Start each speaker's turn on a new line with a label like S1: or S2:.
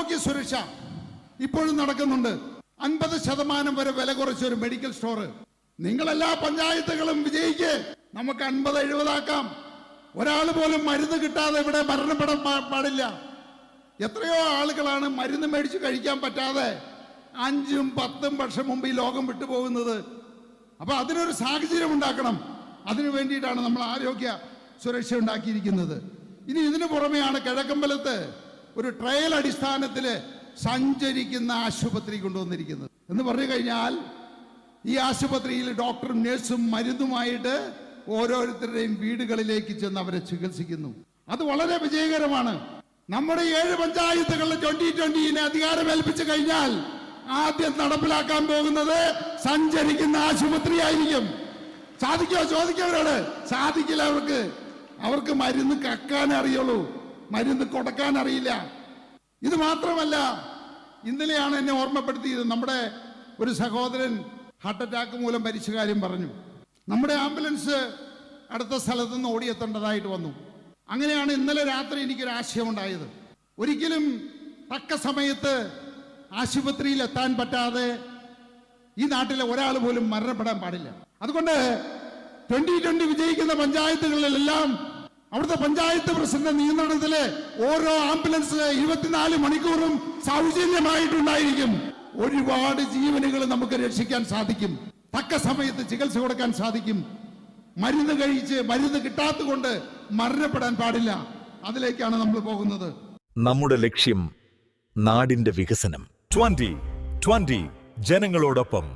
S1: ആരോഗ്യ സുരക്ഷ ഇപ്പോഴും നടക്കുന്നുണ്ട്. 50% വരെ വില കുറച്ച ഒരു മെഡിക്കൽ സ്റ്റോർ. നിങ്ങളെല്ലാ പഞ്ചായത്തുകളും വിജയിക്ക്. നമുക്ക് 50-70 ആക്കാം. ഒരാൾ പോലും മരുന്ന് കിട്ടാതെ ഇവിടെ മരണപ്പെടാൻ പാടില്ല. എത്രയോ ആളുകളാണ് മരുന്ന് മേടിച്ച് കഴിക്കാൻ പറ്റാതെ 5-10 വർഷം മുമ്പ് ഈ ലോകം വിട്ടുപോകുന്നത്. അപ്പൊ അതിനൊരു സാഹചര്യം ഉണ്ടാക്കണം. അതിനു വേണ്ടിയിട്ടാണ് നമ്മൾ ആരോഗ്യ സുരക്ഷ ഉണ്ടാക്കിയിരിക്കുന്നത്. ഇനി ഇതിനു പുറമെയാണ് കിഴക്കമ്പലത്ത് ഒരു ട്രയൽ അടിസ്ഥാനത്തിൽ സഞ്ചരിക്കുന്ന ആശുപത്രി കൊണ്ടുവന്നിരിക്കുന്നത്. എന്ന് പറഞ്ഞു കഴിഞ്ഞാൽ ഈ ആശുപത്രിയിൽ ഡോക്ടറും നഴ്സും മരുന്നുമായിട്ട് ഓരോരുത്തരുടെയും വീടുകളിലേക്ക് ചെന്ന് അവരെ ചികിത്സിക്കുന്നു. അത് വളരെ വിജയകരമാണ്. നമ്മുടെ 7 പഞ്ചായത്തുകളിൽ 2020 അധികാരം ഏൽപ്പിച്ചു കഴിഞ്ഞാൽ ആദ്യം നടപ്പിലാക്കാൻ പോകുന്നത് സഞ്ചരിക്കുന്ന ആശുപത്രി ആയിരിക്കും. സാധിക്കോ? ചോദിക്കവരോട്. സാധിക്കില്ല. അവർക്ക് മരുന്ന് കക്കാൻ അറിയുള്ളൂ, മരുന്ന് കൊടുക്കാൻ അറിയില്ല. ഇത് മാത്രമല്ല, ഇന്നലെയാണ് എന്നെ ഓർമ്മപ്പെടുത്തിയത്. നമ്മുടെ ഒരു സഹോദരൻ ഹാർട്ട് അറ്റാക്ക് മൂലം മരിച്ച കാര്യം പറഞ്ഞു. നമ്മുടെ ആംബുലൻസ് അടുത്ത സ്ഥലത്ത് നിന്ന് ഓടിയെത്തേണ്ടതായിട്ട് വന്നു. അങ്ങനെയാണ് ഇന്നലെ രാത്രി എനിക്കൊരു ആശയം ഉണ്ടായത്. ഒരിക്കലും തക്ക സമയത്ത് ആശുപത്രിയിൽ എത്താൻ പറ്റാതെ ഈ നാട്ടിലെ ഒരാൾ പോലും മരണപ്പെടാൻ പാടില്ല. അതുകൊണ്ട് 2020 വിജയിക്കുന്ന പഞ്ചായത്തുകളിലെല്ലാം അവിടുത്തെ പഞ്ചായത്ത് പ്രസിഡന്റ് നിയന്ത്രണത്തില് ഓരോ ആംബുലൻസ് 24 മണിക്കൂറും സൗജന്യമായിട്ടുണ്ടായിരിക്കും. ഒരുപാട് ജീവനുകൾ നമുക്ക് രക്ഷിക്കാൻ സാധിക്കും. തക്ക സമയത്ത് ചികിത്സ കൊടുക്കാൻ സാധിക്കും. മരുന്ന് കഴിച്ച് മരുന്ന് കിട്ടാത്തതുകൊണ്ട് മരണപ്പെടാൻ പാടില്ല. അതിലേക്കാണ് നമ്മൾ പോകുന്നത്.
S2: നമ്മുടെ ലക്ഷ്യം നാടിന്റെ വികസനം. 2020 ജനങ്ങളോടൊപ്പം.